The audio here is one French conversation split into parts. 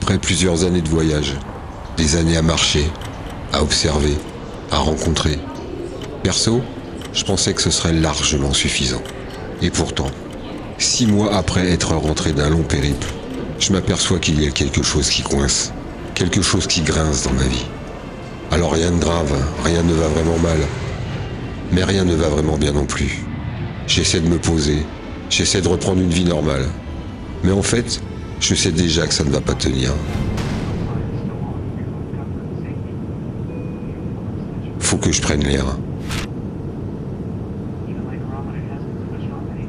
Après plusieurs années de voyage, des années à marcher, à observer, à rencontrer. Perso, je pensais que ce serait largement suffisant. Et pourtant, 6 mois après être rentré d'un long périple, je m'aperçois qu'il y a quelque chose qui coince, quelque chose qui grince dans ma vie. Alors rien de grave, rien ne va vraiment mal, mais rien ne va vraiment bien non plus. J'essaie de me poser, j'essaie de reprendre une vie normale. Mais en fait, je sais déjà que ça ne va pas tenir. Faut que je prenne l'air.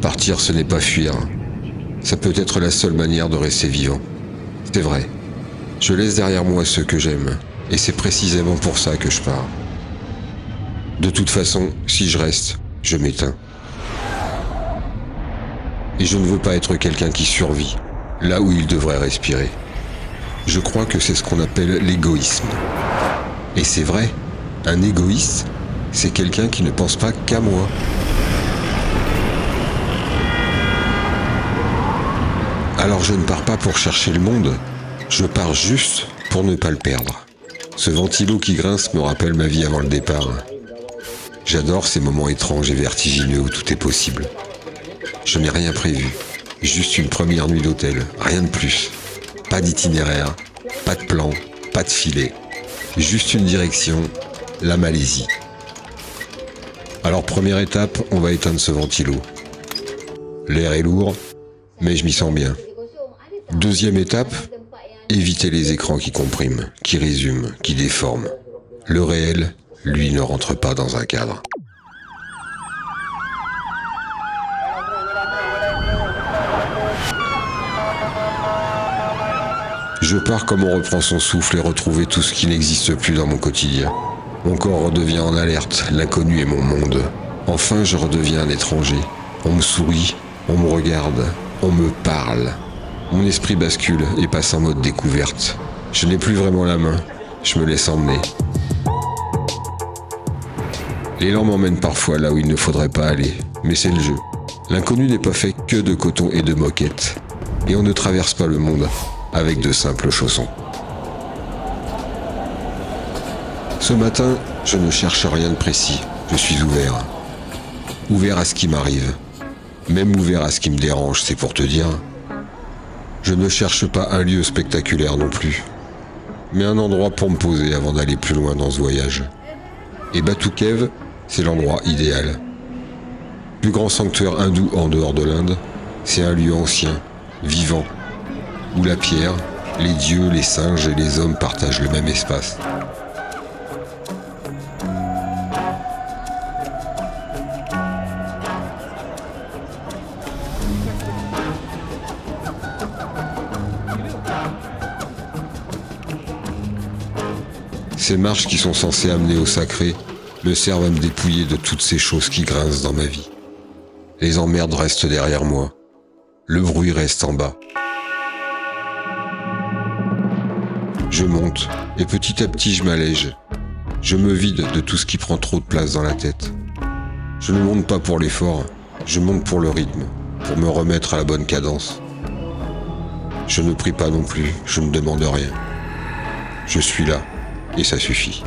Partir, ce n'est pas fuir. Ça peut être la seule manière de rester vivant. C'est vrai. Je laisse derrière moi ceux que j'aime. Et c'est précisément pour ça que je pars. De toute façon, si je reste, je m'éteins. Et je ne veux pas être quelqu'un qui survit, là où il devrait respirer. Je crois que c'est ce qu'on appelle l'égoïsme. Et c'est vrai, un égoïste, c'est quelqu'un qui ne pense pas qu'à moi. Alors je ne pars pas pour chercher le monde, je pars juste pour ne pas le perdre. Ce ventilo qui grince me rappelle ma vie avant le départ. J'adore ces moments étranges et vertigineux où tout est possible. Je n'ai rien prévu, juste une première nuit d'hôtel, rien de plus. Pas d'itinéraire, pas de plan, pas de filet. Juste une direction, la Malaisie. Alors première étape, on va éteindre ce ventilo. L'air est lourd, mais je m'y sens bien. Deuxième étape, éviter les écrans qui compriment, qui résument, qui déforment. Le réel, lui, ne rentre pas dans un cadre. Je pars comme on reprend son souffle et retrouver tout ce qui n'existe plus dans mon quotidien. Mon corps redevient en alerte, l'inconnu est mon monde. Enfin, je redeviens un étranger. On me sourit, on me regarde, on me parle. Mon esprit bascule et passe en mode découverte. Je n'ai plus vraiment la main, je me laisse emmener. L'élan m'emmène parfois là où il ne faudrait pas aller, mais c'est le jeu. L'inconnu n'est pas fait que de coton et de moquettes. Et on ne traverse pas le monde avec de simples chaussons. Ce matin, je ne cherche rien de précis, je suis ouvert. Ouvert à ce qui m'arrive. Même ouvert à ce qui me dérange, c'est pour te dire. Je ne cherche pas un lieu spectaculaire non plus, mais un endroit pour me poser avant d'aller plus loin dans ce voyage. Et Batu Cave, c'est l'endroit idéal. Plus grand sanctuaire hindou en dehors de l'Inde, c'est un lieu ancien, vivant, où la pierre, les dieux, les singes et les hommes partagent le même espace. Ces marches qui sont censées amener au sacré me servent à me dépouiller de toutes ces choses qui grincent dans ma vie. Les emmerdes restent derrière moi. Le bruit reste en bas. Je monte, et petit à petit je m'allège. Je me vide de tout ce qui prend trop de place dans la tête. Je ne monte pas pour l'effort, je monte pour le rythme, pour me remettre à la bonne cadence. Je ne prie pas non plus, je ne demande rien. Je suis là, et ça suffit.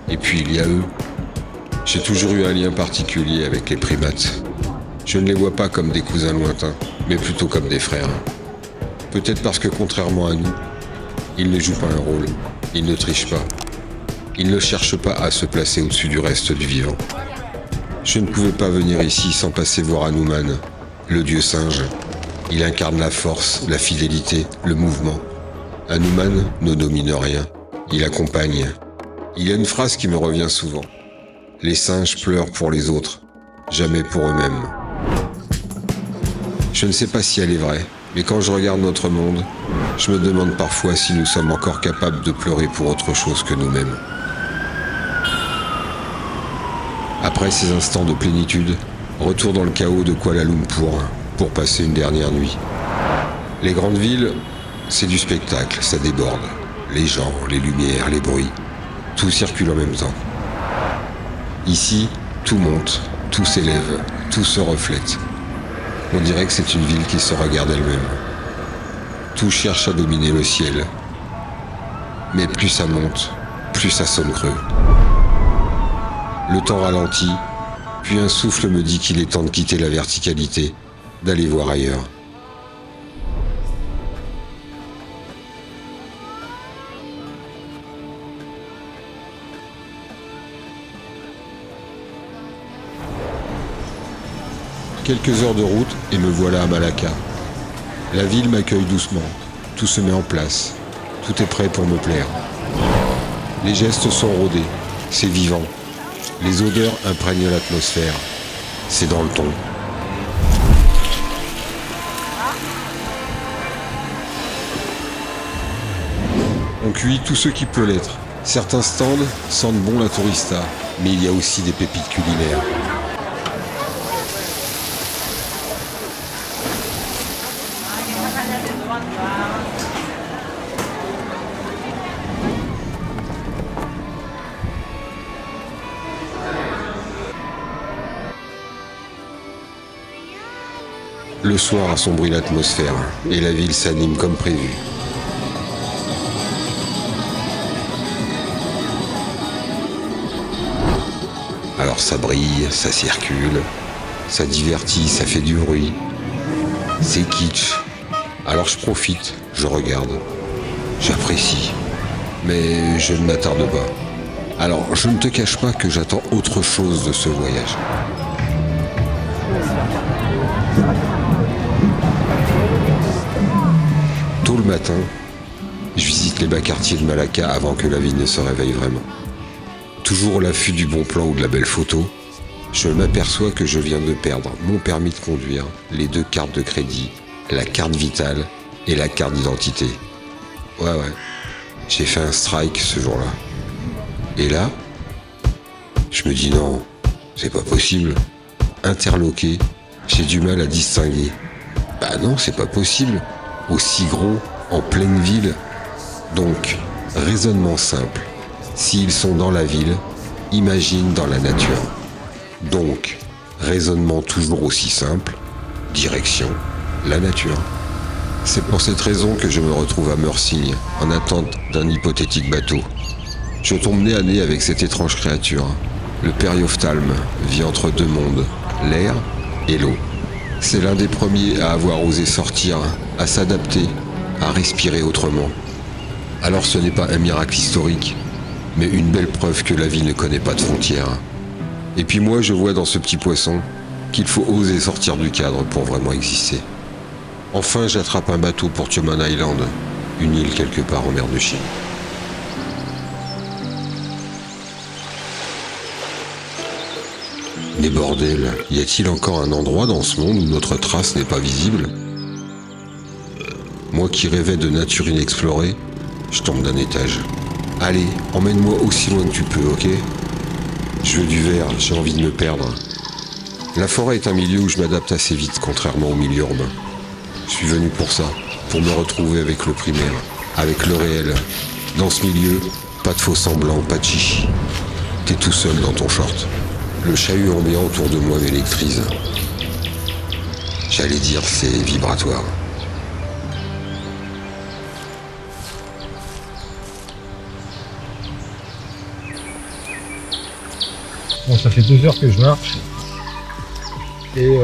Et puis il y a eux. J'ai toujours eu un lien particulier avec les primates. Je ne les vois pas comme des cousins lointains, mais plutôt comme des frères. Peut-être parce que contrairement à nous, ils ne jouent pas un rôle, ils ne trichent pas. Ils ne cherchent pas à se placer au-dessus du reste du vivant. Je ne pouvais pas venir ici sans passer voir Hanuman, le dieu singe. Il incarne la force, la fidélité, le mouvement. Hanuman ne domine rien, il accompagne. Il y a une phrase qui me revient souvent. Les singes pleurent pour les autres, jamais pour eux-mêmes. Je ne sais pas si elle est vraie, Mais quand je regarde notre monde, je me demande parfois si nous sommes encore capables de pleurer pour autre chose que nous-mêmes. Après ces instants de plénitude, retour dans le chaos de Kuala Lumpur pour passer une dernière nuit. Les grandes villes, c'est du spectacle, ça déborde. Les gens, les lumières, les bruits, tout circule en même temps. Ici, tout monte, tout s'élève, tout se reflète. On dirait que c'est une ville qui se regarde elle-même. Tout cherche à dominer le ciel. Mais plus ça monte, plus ça sonne creux. Le temps ralentit, puis un souffle me dit qu'il est temps de quitter la verticalité, d'aller voir ailleurs. Quelques heures de route et me voilà à Malacca. La ville m'accueille doucement, tout se met en place, tout est prêt pour me plaire. Les gestes sont rodés, c'est vivant. Les odeurs imprègnent l'atmosphère, c'est dans le ton. On cuit tout ce qui peut l'être. Certains stands sentent bon la tourista, mais il y a aussi des pépites culinaires. Le soir assombrit l'atmosphère et la ville s'anime comme prévu. Alors ça brille, ça circule, ça divertit, ça fait du bruit. C'est kitsch. Alors je profite, je regarde, j'apprécie, mais je ne m'attarde pas. Alors je ne te cache pas que j'attends autre chose de ce voyage. Tôt le matin, je visite les bas quartiers de Malacca avant que la ville ne se réveille vraiment. Toujours à l'affût du bon plan ou de la belle photo, je m'aperçois que je viens de perdre mon permis de conduire, les 2 cartes de crédit, la carte vitale et la carte d'identité. Ouais, j'ai fait un strike ce jour-là. Et là, je me dis non, c'est pas possible. Interloqué, j'ai du mal à distinguer. Bah non, c'est pas possible. Aussi gros, en pleine ville. Donc, raisonnement simple. S'ils sont dans la ville, imagine dans la nature. Donc, raisonnement toujours aussi simple. Direction, la nature. C'est pour cette raison que je me retrouve à Meursigne, en attente d'un hypothétique bateau. Je tombe nez à nez avec cette étrange créature. Le périophthalme vit entre 2 mondes, l'air et l'eau. C'est l'un des premiers à avoir osé sortir, à s'adapter, à respirer autrement. Alors ce n'est pas un miracle historique, mais une belle preuve que la vie ne connaît pas de frontières. Et puis moi je vois dans ce petit poisson qu'il faut oser sortir du cadre pour vraiment exister. Enfin j'attrape un bateau pour Tioman Island, une île quelque part en mer de Chine. Mais bordel, y a-t-il encore un endroit dans ce monde où notre trace n'est pas visible? Moi qui rêvais de nature inexplorée, je tombe d'un étage. Allez, emmène-moi aussi loin que tu peux, ok? Je veux du vert, j'ai envie de me perdre. La forêt est un milieu où je m'adapte assez vite, contrairement au milieu urbain. Je suis venu pour ça, pour me retrouver avec le primaire, avec le réel. Dans ce milieu, pas de faux semblants, pas de chichi. T'es tout seul dans ton short. Le chahut ambiant autour de moi m'électrise. J'allais dire c'est vibratoire. Bon, ça fait 2 heures que je marche et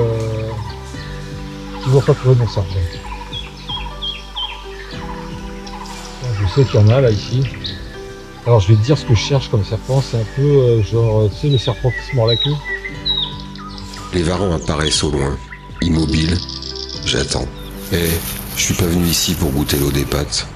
toujours pas trouvé mon serpent. Bon, je sais qu'il y en a là ici. Alors je vais te dire ce que je cherche comme serpent, c'est un peu genre, tu sais, le serpent qui se mord la queue. Les varans apparaissent au loin, immobiles. J'attends. Je suis pas venu ici pour goûter l'eau des pâtes.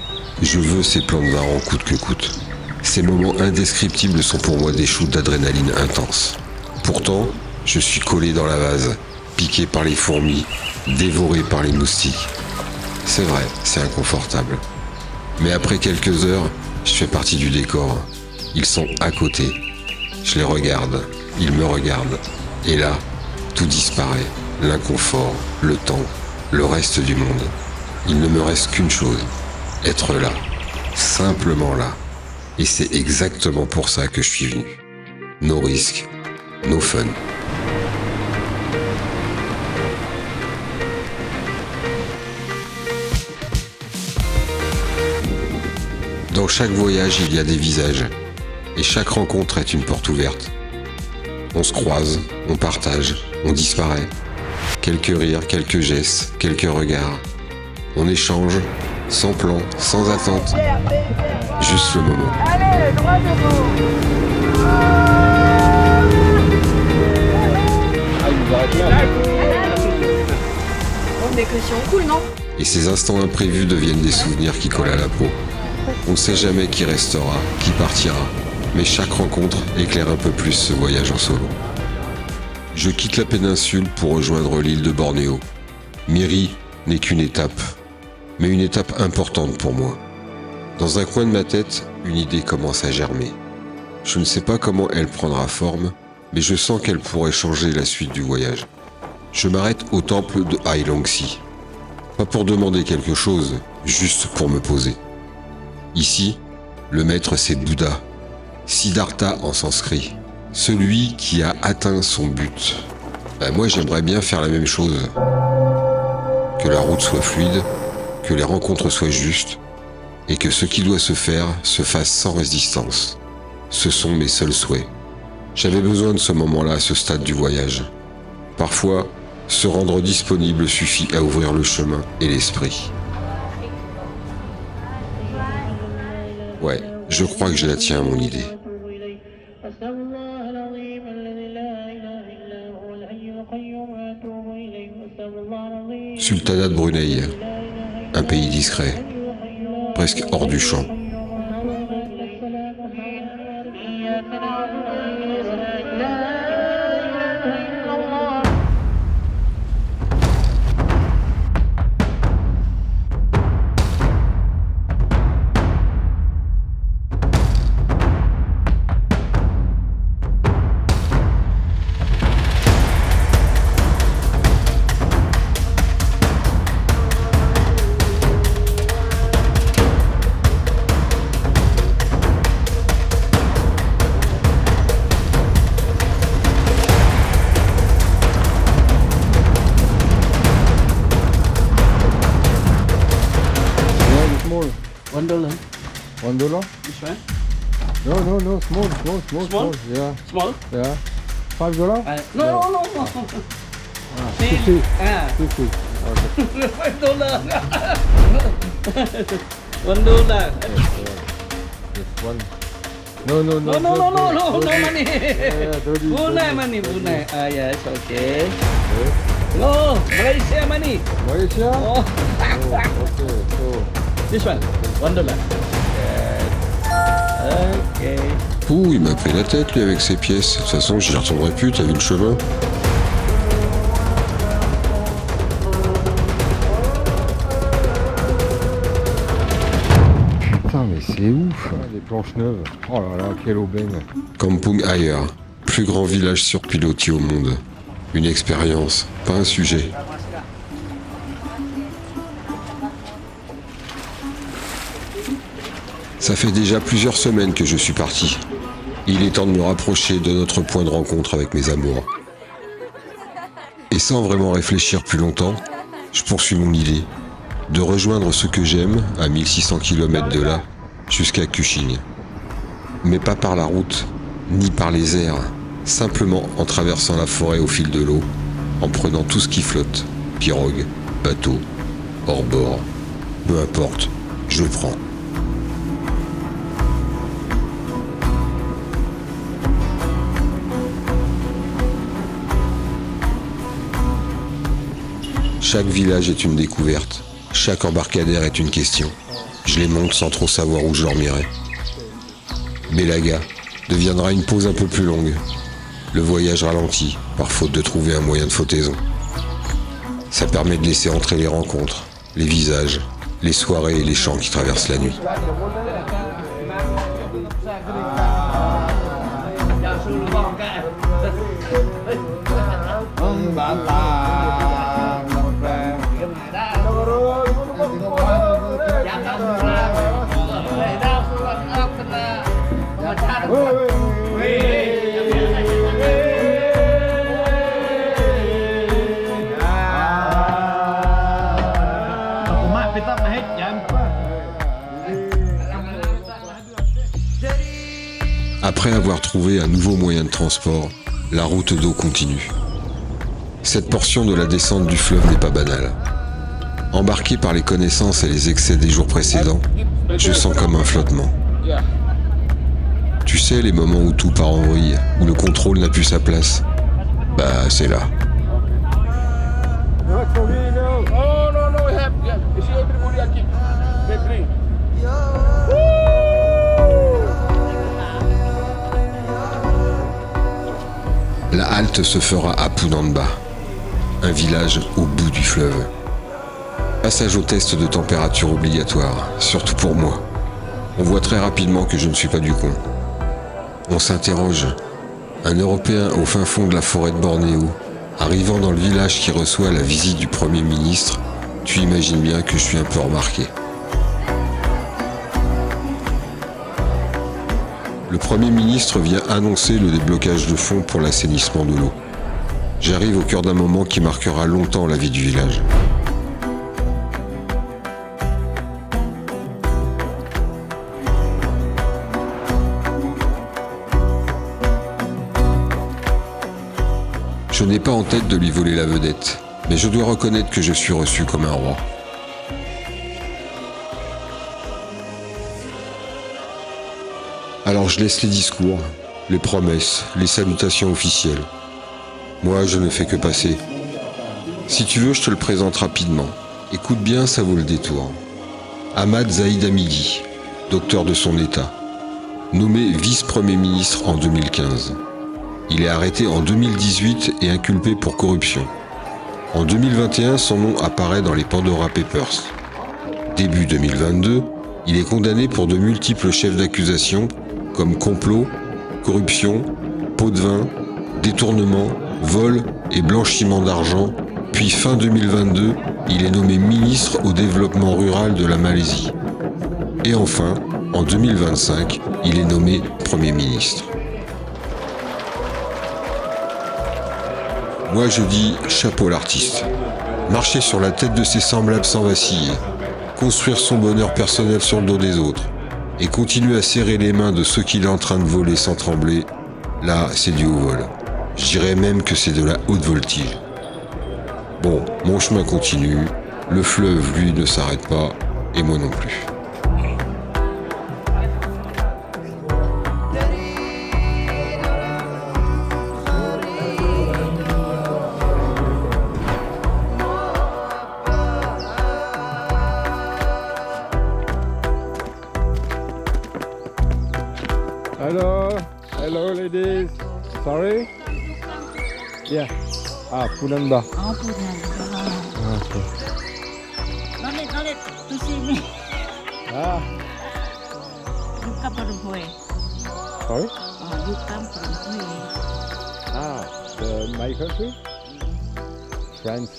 Je veux ces plans de varans coûte que coûte. Ces moments indescriptibles sont pour moi des shoots d'adrénaline intense. Pourtant, je suis collé dans la vase, piqué par les fourmis, dévoré par les moustiques. C'est vrai, c'est inconfortable. Mais après quelques heures, je fais partie du décor. Ils sont à côté. Je les regarde, ils me regardent. Et là, tout disparaît. L'inconfort, le temps, le reste du monde. Il ne me reste qu'une chose, être là. Simplement là. Et c'est exactement pour ça que je suis venu. No risques, no fun. Dans chaque voyage, il y a des visages. Et chaque rencontre est une porte ouverte. On se croise, on partage, on disparaît. Quelques rires, quelques gestes, quelques regards. On échange, sans plan, sans attente. Juste le moment. Allez, droit debout. Bon, des questions cool, non? Et ces instants imprévus deviennent des souvenirs qui collent à la peau. On ne sait jamais qui restera, qui partira, mais chaque rencontre éclaire un peu plus ce voyage en solo. Je quitte la péninsule pour rejoindre l'île de Bornéo. Miri n'est qu'une étape, mais une étape importante pour moi. Dans un coin de ma tête, une idée commence à germer. Je ne sais pas comment elle prendra forme, mais je sens qu'elle pourrait changer la suite du voyage. Je m'arrête au temple de Hailongsi. Pas pour demander quelque chose, juste pour me poser. Ici, le maître c'est Bouddha, Siddhartha en sanskrit, celui qui a atteint son but. Moi j'aimerais bien faire la même chose. Que la route soit fluide, que les rencontres soient justes, et que ce qui doit se faire se fasse sans résistance. Ce sont mes seuls souhaits. J'avais besoin de ce moment-là à ce stade du voyage. Parfois, se rendre disponible suffit à ouvrir le chemin et l'esprit. Ouais, je crois que je la tiens, mon idée. Sultanat de Brunei, un pays discret, presque hors du champ. $1. $1? This one? No, small. Small? Yeah, Small? yeah. $5? No. Ten. 50. Ah, 50. Okay. $5. $1. Just one. No, No money. Yeah, dirty. Brunei money. Ah, yes, okay. No, Malaysia money. Malaysia? Oh, Okay, so. this one, $1. Yes. Okay. Ouh, il m'a pris la tête lui avec ses pièces. De toute façon, j'y retournerai plus, t'as vu le chemin? Putain, mais c'est ouf. Les planches neuves. Oh là là, quelle aubaine. Kampung Ayer, plus grand village sur pilotis au monde. Une expérience, pas un sujet. Ça fait déjà plusieurs semaines que je suis parti. Il est temps de me rapprocher de notre point de rencontre avec mes amours. Et sans vraiment réfléchir plus longtemps, je poursuis mon idée de rejoindre ce que j'aime à 1600 km de là, jusqu'à Kuching. Mais pas par la route, ni par les airs, simplement en traversant la forêt au fil de l'eau, en prenant tout ce qui flotte, pirogue, bateau, hors bord, peu importe, je prends. Chaque village est une découverte, chaque embarcadère est une question. Je les monte sans trop savoir où je dormirai. Belaga deviendra une pause un peu plus longue. Le voyage ralentit, par faute de trouver un moyen de flottaison. Ça permet de laisser entrer les rencontres, les visages, les soirées et les chants qui traversent la nuit. Après avoir trouvé un nouveau moyen de transport, la route d'eau continue. Cette portion de la descente du fleuve n'est pas banale. Embarqué par les connaissances et les excès des jours précédents, je sens comme un flottement. Tu sais, les moments où tout part en vrille, où le contrôle n'a plus sa place, bah c'est là. La halte se fera à Punamba, un village au bout du fleuve. Passage au test de température obligatoire, surtout pour moi. On voit très rapidement que je ne suis pas du con. On s'interroge. Un Européen au fin fond de la forêt de Bornéo, arrivant dans le village qui reçoit la visite du Premier ministre, tu imagines bien que je suis un peu remarqué. Le Premier ministre vient annoncer le déblocage de fonds pour l'assainissement de l'eau. J'arrive au cœur d'un moment qui marquera longtemps la vie du village. Je n'ai pas en tête de lui voler la vedette, mais je dois reconnaître que je suis reçu comme un roi. Alors je laisse les discours, les promesses, les salutations officielles. Moi, je ne fais que passer. Si tu veux, je te le présente rapidement. Écoute bien, ça vaut le détour. Ahmad Zahid Hamidi, docteur de son état, nommé vice-premier ministre en 2015. Il est arrêté en 2018 et inculpé pour corruption. En 2021, son nom apparaît dans les Pandora Papers. Début 2022, il est condamné pour de multiples chefs d'accusation comme complot, corruption, pot de vin, détournement, vol et blanchiment d'argent, puis fin 2022, il est nommé ministre au développement rural de la Malaisie. Et enfin, en 2025, il est nommé Premier ministre. Moi je dis chapeau à l'artiste. Marcher sur la tête de ses semblables sans vaciller, construire son bonheur personnel sur le dos des autres, et continuer à serrer les mains de ceux qu'il est en train de voler sans trembler, là c'est du haut vol. Je dirais même que c'est de la haute voltige. Bon, mon chemin continue, le fleuve lui ne s'arrête pas, et moi non plus. Hello ladies. Sorry? Yeah. Punamba. Oh, Punamba. Okay. No need to see me. You come from where? Sorry? Oh, you come from where? My country? France.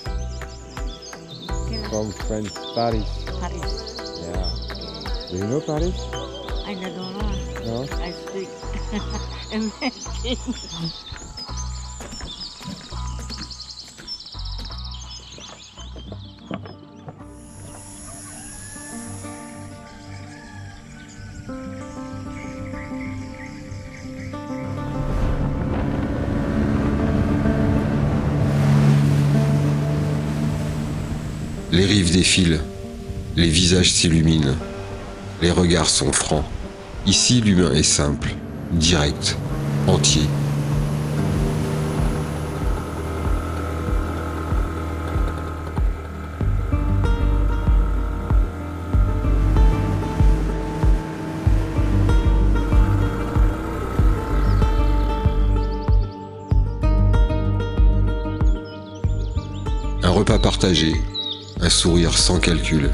From France, Paris. Paris. Yeah. Do you know Paris? I don't know. No? I speak American. Les rives défilent, les visages s'illuminent, les regards sont francs. Ici, l'humain est simple, direct, entier. Un repas partagé, Un sourire sans calcul,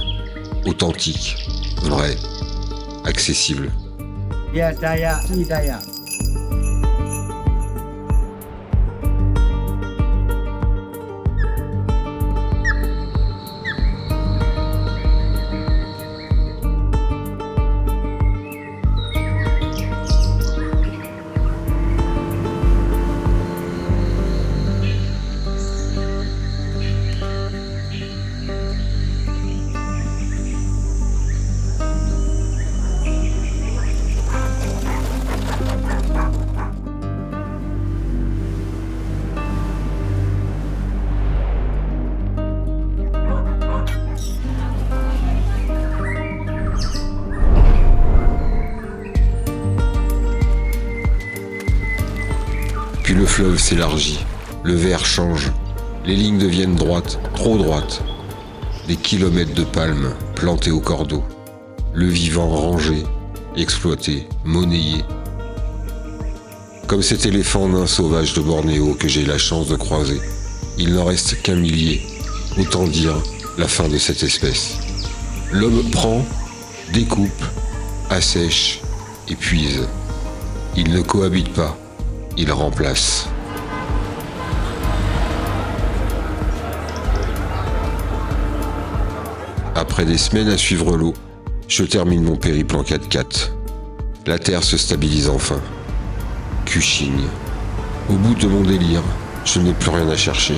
authentique, vrai, accessible. Ya Dayak, ni Dayak. Puis le fleuve s'élargit, le vert change, les lignes deviennent droites, trop droites. Des kilomètres de palmes plantées au cordeau, le vivant rangé, exploité, monnayé. Comme cet éléphant nain sauvage de Bornéo que j'ai la chance de croiser, il n'en reste qu'un millier, autant dire la fin de cette espèce. L'homme prend, découpe, assèche, épuise. Il ne cohabite pas. Il remplace. Après des semaines à suivre l'eau, je termine mon périple en 4x4. La terre se stabilise enfin. Cushing. Au bout de mon délire, je n'ai plus rien à chercher,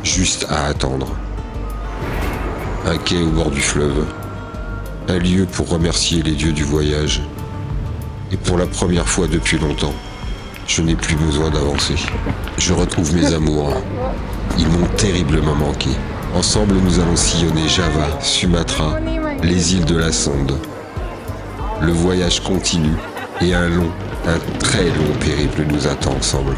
juste à attendre. Un quai au bord du fleuve, un lieu pour remercier les dieux du voyage. Et pour la première fois depuis longtemps, je n'ai plus besoin d'avancer. Je retrouve mes amours. Ils m'ont terriblement manqué. Ensemble, nous allons sillonner Java, Sumatra, les îles de la Sonde. Le voyage continue et un très long périple nous attend ensemble.